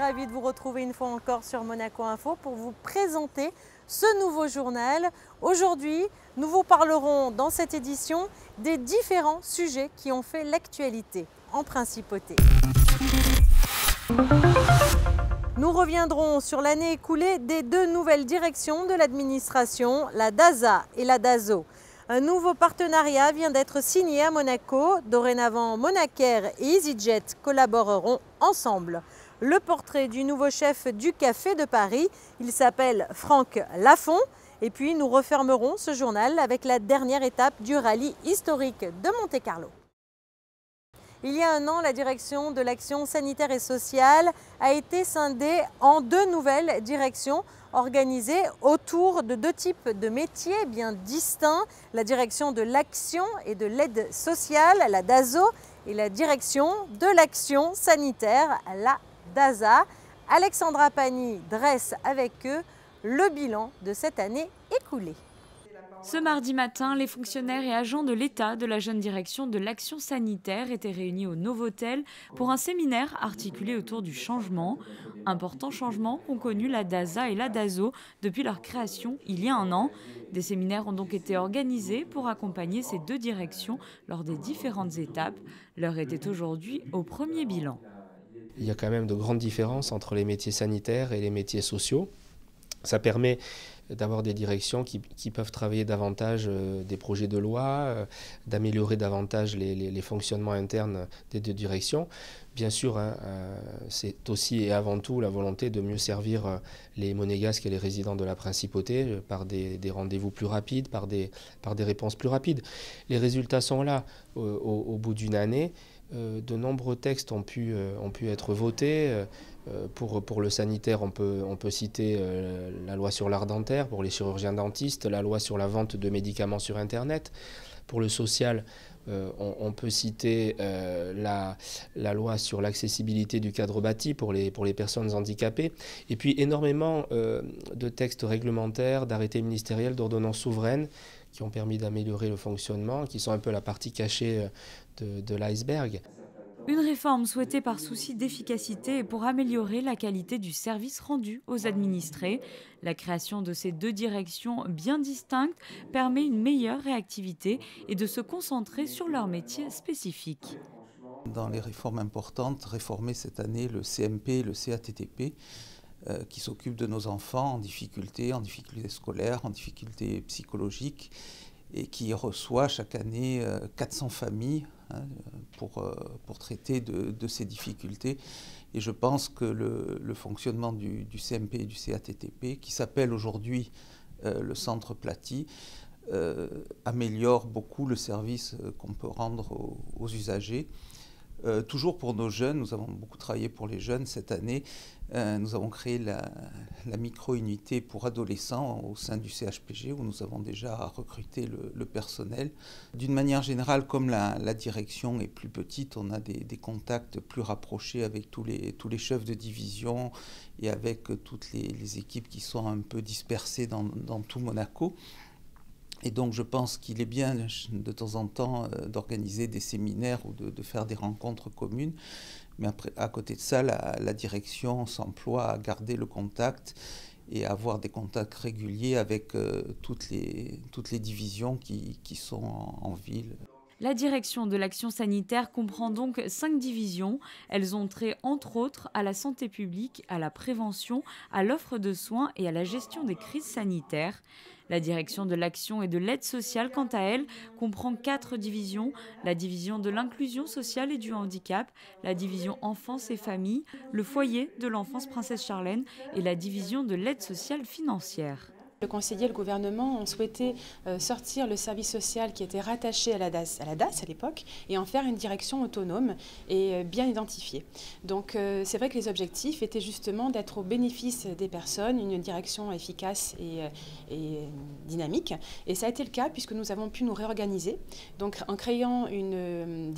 ravie de vous retrouver une fois encore sur Monaco Info pour vous présenter ce nouveau journal. Aujourd'hui, nous vous parlerons dans cette édition des différents sujets qui ont fait l'actualité en principauté. Nous reviendrons sur l'année écoulée des deux nouvelles directions de l'administration, la DASA et la DASO. Un nouveau partenariat vient d'être signé à Monaco. Dorénavant, Monacair et EasyJet collaboreront ensemble. Le portrait du nouveau chef du Café de Paris, il s'appelle Franck Lafont. Et puis nous refermerons ce journal avec la dernière étape du rallye historique de Monte-Carlo. Il y a un an, la direction de l'action sanitaire et sociale a été scindée en deux nouvelles directions organisées autour de deux types de métiers bien distincts. La direction de l'action et de l'aide sociale, la DASO, et la direction de l'action sanitaire, la DASA. Alexandra Pani dresse avec eux le bilan de cette année écoulée. Ce mardi matin, les fonctionnaires et agents de l'État de la jeune direction de l'action sanitaire étaient réunis au Novotel pour un séminaire articulé autour du changement. Importants changements qu'ont connus la DASA et la DASO depuis leur création il y a un an. Des séminaires ont donc été organisés pour accompagner ces deux directions lors des différentes étapes. L'heure était aujourd'hui au premier bilan. Il y a quand même de grandes différences entre les métiers sanitaires et les métiers sociaux. Ça permet d'avoir des directions qui peuvent travailler davantage des projets de loi, d'améliorer davantage les fonctionnements internes des deux directions. Bien sûr, c'est aussi et avant tout la volonté de mieux servir les monégasques et les résidents de la principauté par des rendez-vous plus rapides, par des réponses plus rapides. Les résultats sont là au bout d'une année. De nombreux textes ont pu être votés. Pour le sanitaire, on peut citer la loi sur l'art dentaire pour les chirurgiens dentistes, la loi sur la vente de médicaments sur Internet. Pour le social, on peut citer la loi sur l'accessibilité du cadre bâti pour les personnes handicapées. Et puis énormément de textes réglementaires, d'arrêtés ministériels, d'ordonnances souveraines qui ont permis d'améliorer le fonctionnement, qui sont un peu la partie cachée de l'iceberg. Une réforme souhaitée par souci d'efficacité et pour améliorer la qualité du service rendu aux administrés. La création de ces deux directions bien distinctes permet une meilleure réactivité et de se concentrer sur leurs métiers spécifiques. Dans les réformes importantes, réformer cette année le CMP et le CATTP, qui s'occupent de nos enfants en difficulté scolaires, en difficulté psychologiques, et qui reçoit chaque année 400 familles pour traiter de ces difficultés. Et je pense que le fonctionnement du CMP et du CATTP, qui s'appelle aujourd'hui le Centre Platy, améliore beaucoup le service qu'on peut rendre aux usagers. Toujours pour nos jeunes, nous avons beaucoup travaillé pour les jeunes cette année. Nous avons créé la micro-unité pour adolescents au sein du CHPG où nous avons déjà recruté le personnel. D'une manière générale, comme la direction est plus petite, on a des contacts plus rapprochés avec tous les chefs de division et avec toutes les équipes qui sont un peu dispersées dans tout Monaco. Et donc je pense qu'il est bien de temps en temps d'organiser des séminaires ou de faire des rencontres communes. Mais après, à côté de ça, la direction s'emploie à garder le contact et à avoir des contacts réguliers avec toutes les divisions qui sont en ville. La direction de l'action sanitaire comprend donc 5 divisions. Elles ont trait entre autres à la santé publique, à la prévention, à l'offre de soins et à la gestion des crises sanitaires. La direction de l'action et de l'aide sociale, quant à elle, comprend 4 divisions. La division de l'inclusion sociale et du handicap, la division enfance et famille, le foyer de l'enfance Princesse Charlène et la division de l'aide sociale financière. Le conseiller et le gouvernement ont souhaité sortir le service social qui était rattaché à la DAS à l'époque et en faire une direction autonome et bien identifiée. Donc c'est vrai que les objectifs étaient justement d'être au bénéfice des personnes, une direction efficace et dynamique. Et ça a été le cas puisque nous avons pu nous réorganiser. Donc en créant une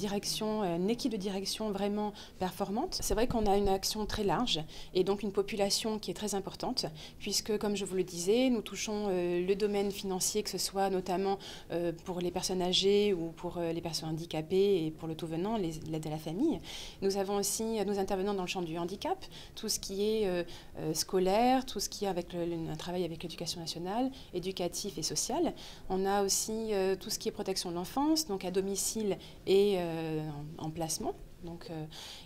équipe de direction vraiment performante. C'est vrai qu'on a une action très large et donc une population qui est très importante puisque, comme je vous le disais, nous touchons le domaine financier, que ce soit notamment pour les personnes âgées ou pour les personnes handicapées et pour le tout venant, l'aide à la famille. Nous intervenons dans le champ du handicap, tout ce qui est scolaire, tout ce qui est avec un travail avec l'éducation nationale, éducatif et social. On a aussi tout ce qui est protection de l'enfance, donc à domicile et en placement.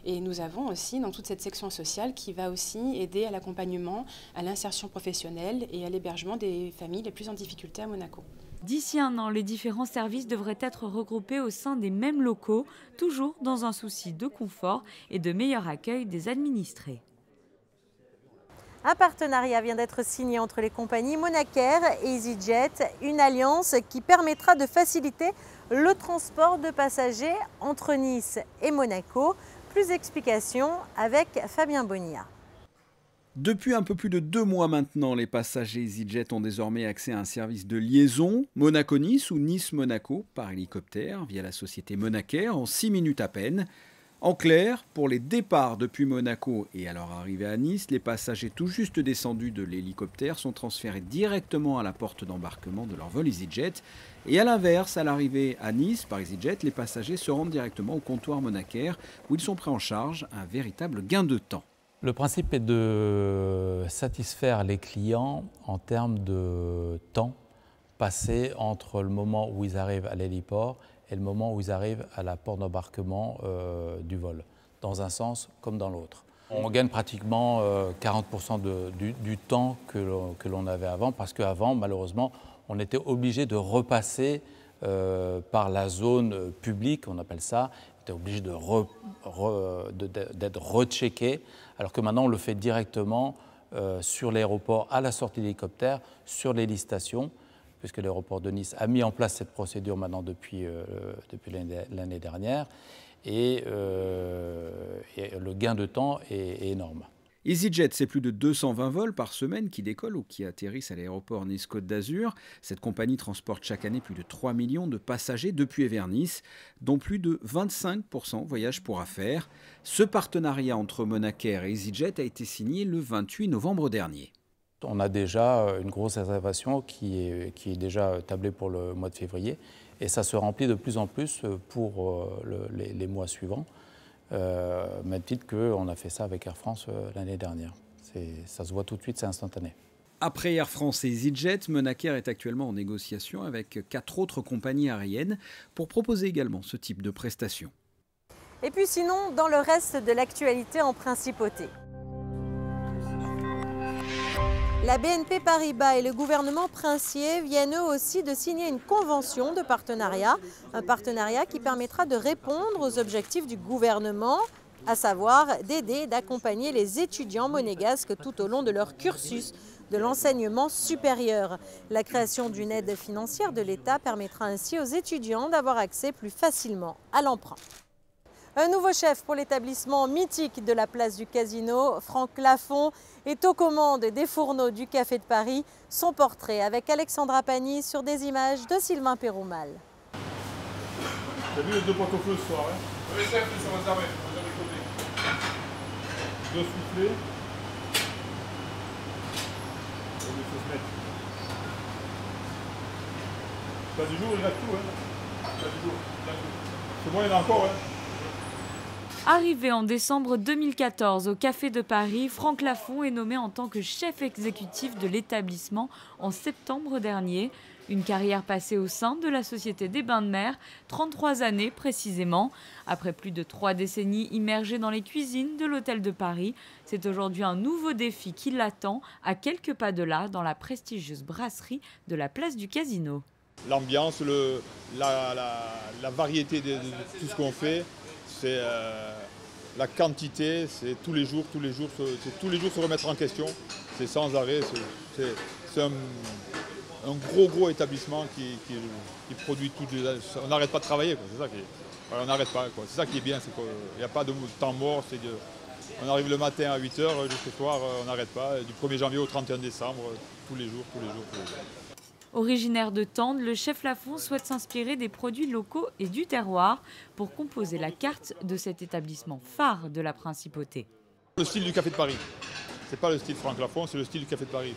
Et nous avons aussi dans toute cette section sociale qui va aussi aider à l'accompagnement, à l'insertion professionnelle et à l'hébergement des familles les plus en difficulté à Monaco. D'ici un an, les différents services devraient être regroupés au sein des mêmes locaux, toujours dans un souci de confort et de meilleur accueil des administrés. Un partenariat vient d'être signé entre les compagnies Monacair et EasyJet, une alliance qui permettra de faciliter le transport de passagers entre Nice et Monaco. Plus d'explications avec Fabien Bonilla. Depuis un peu plus de 2 mois maintenant, les passagers EasyJet ont désormais accès à un service de liaison Monaco-Nice ou Nice-Monaco par hélicoptère via la société Monacair en 6 minutes à peine. En clair, pour les départs depuis Monaco et à leur arrivée à Nice, les passagers tout juste descendus de l'hélicoptère sont transférés directement à la porte d'embarquement de leur vol EasyJet. Et à l'inverse, à l'arrivée à Nice par EasyJet, les passagers se rendent directement au comptoir Monacair où ils sont pris en charge, un véritable gain de temps. Le principe est de satisfaire les clients en termes de temps passé entre le moment où ils arrivent à l'héliport et le moment où ils arrivent à la porte d'embarquement du vol, dans un sens comme dans l'autre. On gagne pratiquement 40% du temps que l'on avait avant, parce qu'avant, malheureusement, on était obligé de repasser par la zone publique, on appelle ça, on était obligé d'être rechecké, alors que maintenant on le fait directement sur l'aéroport, à la sortie de l'hélicoptère, sur l'hélistations, puisque l'aéroport de Nice a mis en place cette procédure maintenant depuis l'année dernière, et le gain de temps est énorme. EasyJet, c'est plus de 220 vols par semaine qui décollent ou qui atterrissent à l'aéroport Nice-Côte d'Azur. Cette compagnie transporte chaque année plus de 3 millions de passagers depuis et vers Nice, dont plus de 25% voyagent pour affaires. Ce partenariat entre Monacair et EasyJet a été signé le 28 novembre dernier. On a déjà une grosse réservation qui est déjà tablée pour le mois de février, et ça se remplit de plus en plus pour les mois suivants, même titre qu'on a fait ça avec Air France l'année dernière. Ça se voit tout de suite, c'est instantané. Après Air France et EasyJet, Monacair est actuellement en négociation avec 4 autres compagnies aériennes pour proposer également ce type de prestations. Et puis sinon, dans le reste de l'actualité en principauté. La BNP Paribas et le gouvernement princier viennent eux aussi de signer une convention de partenariat. Un partenariat qui permettra de répondre aux objectifs du gouvernement, à savoir d'aider et d'accompagner les étudiants monégasques tout au long de leur cursus de l'enseignement supérieur. La création d'une aide financière de l'État permettra ainsi aux étudiants d'avoir accès plus facilement à l'emprunt. Un nouveau chef pour l'établissement mythique de la place du Casino, Franck Lafont, est aux commandes des fourneaux du Café de Paris. Son portrait avec Alexandra Pagny sur des images de Sylvain Péroumal. T'as vu les 2 potes au feu ce soir, hein? Oui, chef, ils sont réservés, on va jamais côté. 2 soufflés. Et il faut se mettre. Pas du jour, il reste tout, hein? Pas du jour, c'est bon, il y en a encore, hein? Arrivé en décembre 2014 au Café de Paris, Franck Lafont est nommé en tant que chef exécutif de l'établissement en septembre dernier. Une carrière passée au sein de la Société des Bains de Mer, 33 années précisément. Après plus de 3 décennies immergé dans les cuisines de l'Hôtel de Paris, c'est aujourd'hui un nouveau défi qui l'attend à quelques pas de là, dans la prestigieuse brasserie de la place du Casino. L'ambiance, la variété de tout ce qu'on fait. C'est la quantité, c'est tous les jours se remettre en question, c'est sans arrêt, c'est un gros établissement qui produit tout. On n'arrête pas de travailler, c'est ça on n'arrête pas, c'est ça qui est bien, il n'y a pas de temps mort, on arrive le matin à 8h, jusqu'au soir on n'arrête pas, du 1er janvier au 31 décembre, tous les jours. Originaire de Tende, le chef Lafont souhaite s'inspirer des produits locaux et du terroir pour composer la carte de cet établissement phare de la principauté. Le style du Café de Paris, c'est pas le style Franck Lafont, c'est le style du Café de Paris.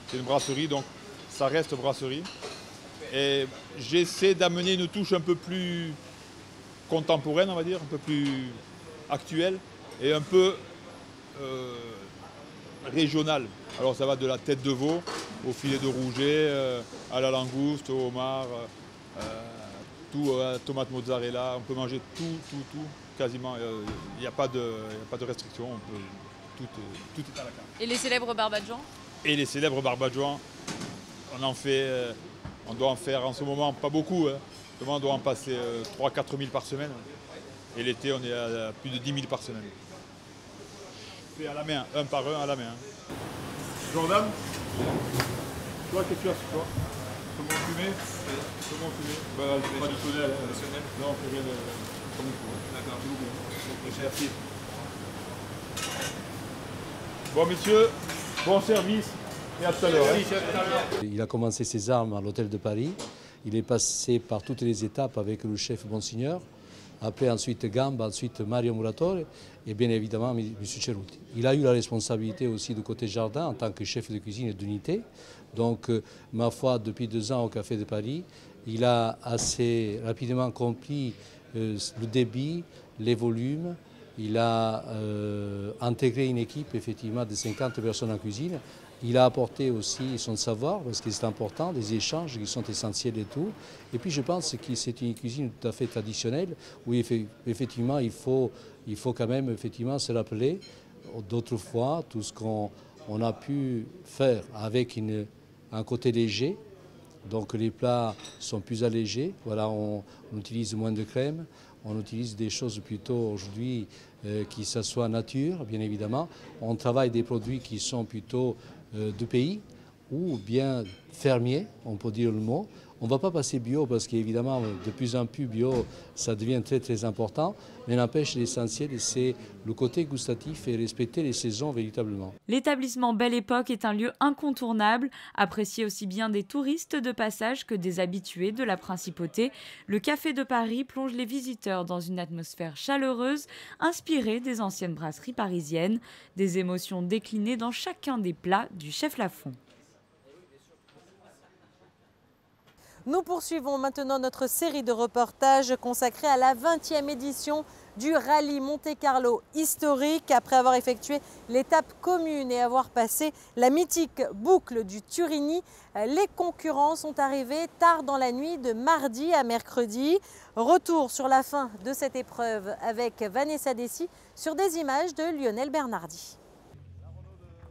C'est une brasserie, donc ça reste brasserie. Et j'essaie d'amener une touche un peu plus contemporaine, on va dire, un peu plus actuelle et un peu régionale. Alors ça va de la tête de veau au filet de rouget, à la langouste, au homard, tout, tomate mozzarella. On peut manger tout, quasiment. Il n'y a pas de restriction. Tout est à la carte. Et les célèbres barbadjans? Et les célèbres barbadjans, on doit en faire en ce moment pas beaucoup. Hein. On doit en passer 3-4 000 par semaine. Et l'été, on est à plus de 10 000 par semaine. Fait à la main, un par un à la main. Jordan, toi, qu'est-ce que tu as sur toi? Comment fumer? Comment fumer? Traditionnel. Non, on fait rien de... Comme il faut. D'accord, merci. Bon, messieurs, bon service et à tout à l'heure. Il a commencé ses armes à l'hôtel de Paris. Il est passé par toutes les étapes avec le chef Bonsignor. Après, ensuite Gamba, ensuite Mario Muratore et bien évidemment M. Cerutti. Il a eu la responsabilité aussi du côté jardin en tant que chef de cuisine et d'unité. Donc, ma foi, depuis 2 ans au Café de Paris, il a assez rapidement compris le débit, les volumes. Il a intégré une équipe effectivement de 50 personnes en cuisine. Il a apporté aussi son savoir, parce que c'est important, des échanges qui sont essentiels et tout. Et puis je pense que c'est une cuisine tout à fait traditionnelle, où effectivement il faut quand même effectivement se rappeler d'autrefois tout ce qu'on a pu faire avec un côté léger. Donc les plats sont plus allégés, voilà, on utilise moins de crème, on utilise des choses plutôt aujourd'hui qui s'assoient nature, bien évidemment. On travaille des produits qui sont plutôt de pays ou bien fermiers, on peut dire le mot. On ne va pas passer bio parce qu'évidemment, de plus en plus bio, ça devient très très important. Mais n'empêche, l'essentiel, c'est le côté gustatif et respecter les saisons véritablement. L'établissement Belle Époque est un lieu incontournable, apprécié aussi bien des touristes de passage que des habitués de la principauté. Le Café de Paris plonge les visiteurs dans une atmosphère chaleureuse, inspirée des anciennes brasseries parisiennes. Des émotions déclinées dans chacun des plats du chef Lafont. Nous poursuivons maintenant notre série de reportages consacrée à la 20e édition du rallye Monte-Carlo historique. Après avoir effectué l'étape commune et avoir passé la mythique boucle du Turini, les concurrents sont arrivés tard dans la nuit de mardi à mercredi. Retour sur la fin de cette épreuve avec Vanessa Dessy sur des images de Lionel Bernardi.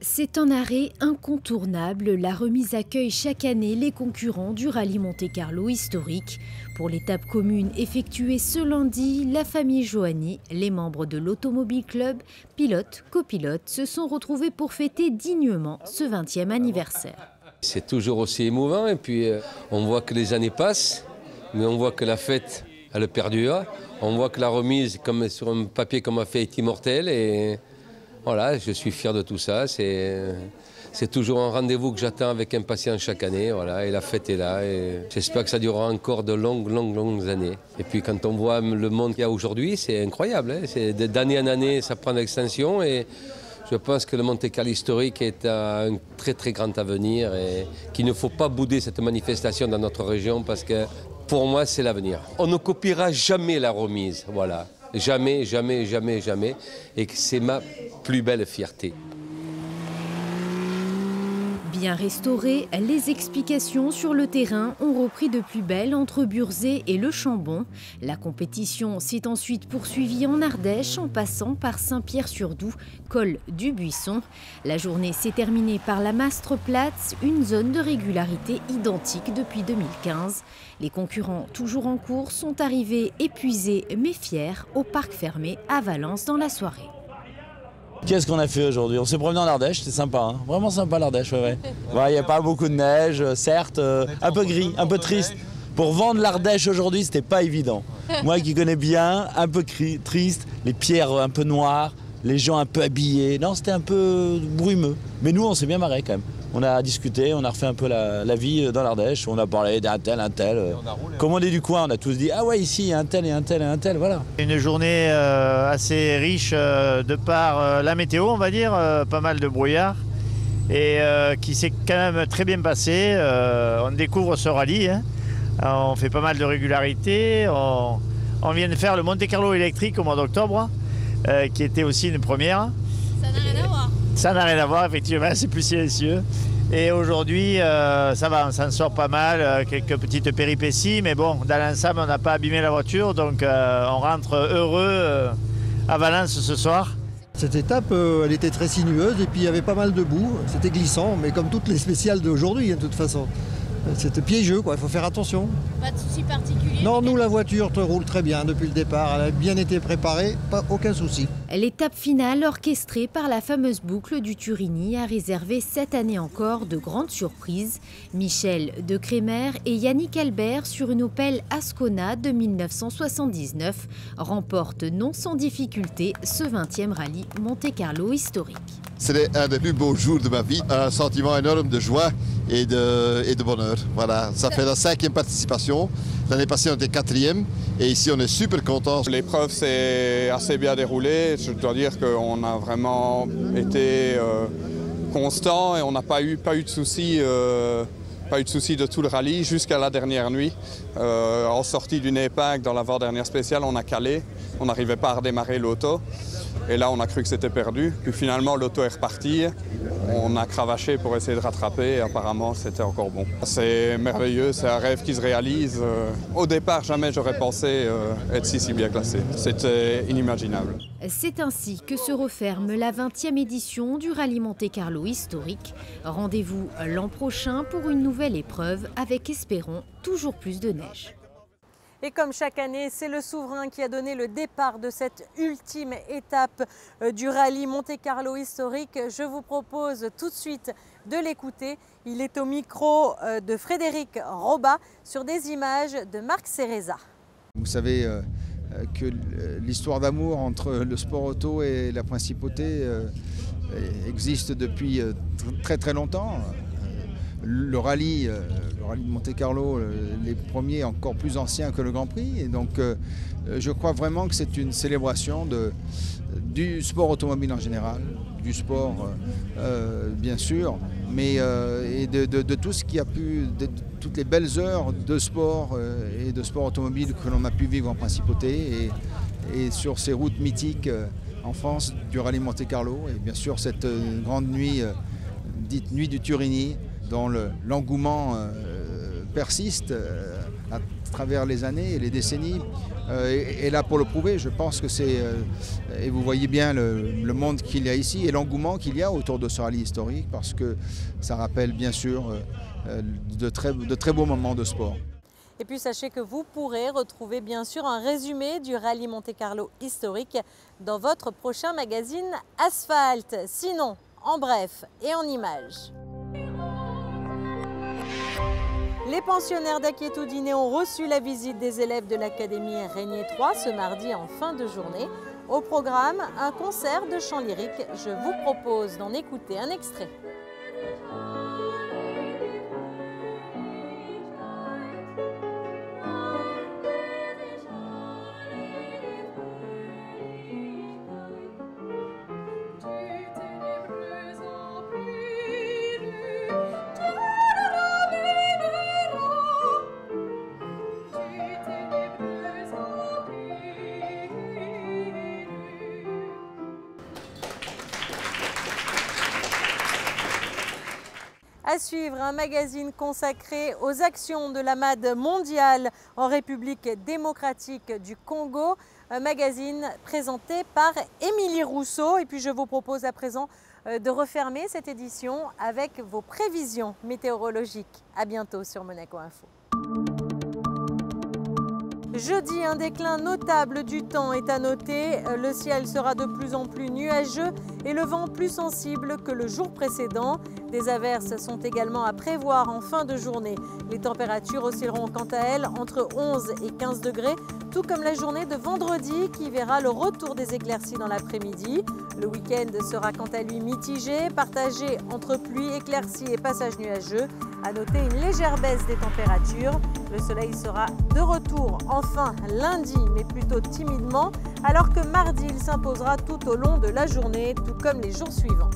C'est un arrêt incontournable. La remise accueille chaque année les concurrents du rallye Monte-Carlo historique. Pour l'étape commune effectuée ce lundi, la famille Joanny, les membres de l'Automobile Club, pilotes, copilotes, se sont retrouvés pour fêter dignement ce 20e anniversaire. C'est toujours aussi émouvant et puis on voit que les années passent, mais on voit que la fête, elle perdure. On voit que la remise, comme sur un papier comme a fait, est immortelle et... Voilà, je suis fier de tout ça. C'est toujours un rendez-vous que j'attends avec impatience chaque année. Voilà, et la fête est là. J'espère que ça durera encore de longues années. Et puis quand on voit le monde qu'il y a aujourd'hui, c'est incroyable. Hein, d'année en année, ça prend l'extension. Et je pense que le Monte-Carlo historique est à un très très grand avenir et qu'il ne faut pas bouder cette manifestation dans notre région parce que pour moi, c'est l'avenir. On ne copiera jamais la remise. Voilà. Jamais, jamais, jamais, jamais. Et c'est ma plus belle fierté. Bien restaurées, les explications sur le terrain ont repris de plus belle entre Burzet et le Chambon. La compétition s'est ensuite poursuivie en Ardèche en passant par Saint-Pierre-sur-Doubs, col du Buisson. La journée s'est terminée par la Mastreplatz, une zone de régularité identique depuis 2015. Les concurrents toujours en course sont arrivés épuisés mais fiers au parc fermé à Valence dans la soirée. Qu'est-ce qu'on a fait aujourd'hui? On s'est promené en Ardèche, c'était sympa, hein, vraiment sympa l'Ardèche, ouais. Il n'y a pas beaucoup de neige, certes, un peu gris, un peu triste. Pour vendre l'Ardèche aujourd'hui, c'était pas évident. Moi qui connais bien, un peu triste, les pierres un peu noires, les gens un peu habillés. Non, c'était un peu brumeux. Mais nous, on s'est bien marré quand même. On a discuté, on a refait un peu la vie dans l'Ardèche, on a parlé d'un tel, un tel. Comme on est du coin, on a tous dit « Ah ouais, ici, il y a un tel et un tel et un tel, voilà ». Une journée assez riche de par la météo, on va dire, pas mal de brouillard. et qui s'est quand même très bien passé. On découvre ce rallye, hein. On fait pas mal de régularité. On vient de faire le Monte Carlo électrique au mois d'octobre, qui était aussi une première. Ça n'a rien à voir. Ça n'a rien à voir, effectivement, c'est plus silencieux. Et aujourd'hui, ça va, on s'en sort pas mal, quelques petites péripéties, mais bon, dans l'ensemble, on n'a pas abîmé la voiture, donc on rentre heureux à Valence ce soir. Cette étape, elle était très sinueuse et puis il y avait pas mal de boue, c'était glissant, mais comme toutes les spéciales d'aujourd'hui, de toute façon. C'était piégeux, quoi. Il faut faire attention. Pas de soucis particuliers? Non, nous, la voiture roule très bien depuis le départ. Elle a bien été préparée, aucun souci. L'étape finale, orchestrée par la fameuse boucle du Turini, a réservé cette année encore de grandes surprises. Michel de Crémer et Yannick Albert, sur une Opel Ascona de 1979, remportent non sans difficulté ce 20e rallye Monte Carlo historique. C'était un des plus beaux jours de ma vie, un sentiment énorme de joie et de bonheur. Voilà, ça fait la 5e participation. L'année passée, on était 4e et ici, on est super contents. L'épreuve s'est assez bien déroulée. Je dois dire qu'on a vraiment été constant et on n'a pas eu de soucis. Pas eu de soucis de tout le rallye jusqu'à la dernière nuit. En sortie d'une épingle dans l'avant-dernière spéciale, on a calé. On n'arrivait pas à redémarrer l'auto. Et là, on a cru que c'était perdu. Puis finalement, l'auto est repartie. On a cravaché pour essayer de rattraper. Et apparemment, c'était encore bon. C'est merveilleux, c'est un rêve qui se réalise. Au départ, jamais j'aurais pensé être si bien classé. C'était inimaginable. C'est ainsi que se referme la 20e édition du rallye Monte Carlo historique. Rendez-vous l'an prochain pour une nouvelle épreuve avec, espérons, toujours plus de neige. Et comme chaque année, c'est le souverain qui a donné le départ de cette ultime étape du rallye Monte Carlo historique. Je vous propose tout de suite de l'écouter. Il est au micro de Frédéric Robat sur des images de Marc Ceresa. Vous savez que l'histoire d'amour entre le sport auto et la principauté existe depuis très très longtemps. Le rallye de Monte Carlo, les premiers encore plus anciens que le Grand Prix. Et donc je crois vraiment que c'est une célébration du sport automobile en général, du sport bien sûr, mais et de tout ce qui a pu, de toutes les belles heures de sport et de sport automobile que l'on a pu vivre en Principauté et sur ces routes mythiques en France du rallye Monte Carlo. Et bien sûr cette grande nuit, dite nuit du Turini, dont l'engouement persiste à travers les années et les décennies, est là pour le prouver. Je pense que c'est, et vous voyez bien le monde qu'il y a ici et l'engouement qu'il y a autour de ce rallye historique, parce que ça rappelle bien sûr de très beaux moments de sport. Et puis sachez que vous pourrez retrouver bien sûr un résumé du rallye Monte Carlo historique dans votre prochain magazine Asphalte. Sinon, en bref et en images. Les pensionnaires d'Acchietudine ont reçu la visite des élèves de l'Académie Régnier 3 ce mardi en fin de journée. Au programme, un concert de chant lyrique. Je vous propose d'en écouter un extrait. À suivre, un magazine consacré aux actions de la MAD mondiale en République démocratique du Congo. Un magazine présenté par Émilie Rousseau. Et puis je vous propose à présent de refermer cette édition avec vos prévisions météorologiques. À bientôt sur Monaco Info. Jeudi, un déclin notable du temps est à noter. Le ciel sera de plus en plus nuageux et le vent plus sensible que le jour précédent. Des averses sont également à prévoir en fin de journée. Les températures oscilleront quant à elles entre 11 et 15 degrés, tout comme la journée de vendredi qui verra le retour des éclaircies dans l'après-midi. Le week-end sera quant à lui mitigé, partagé entre pluie, éclaircies et passages nuageux. À noter une légère baisse des températures. Le soleil sera de retour enfin lundi, mais plutôt timidement, alors que mardi, il s'imposera tout au long de la journée, tout comme les jours suivants.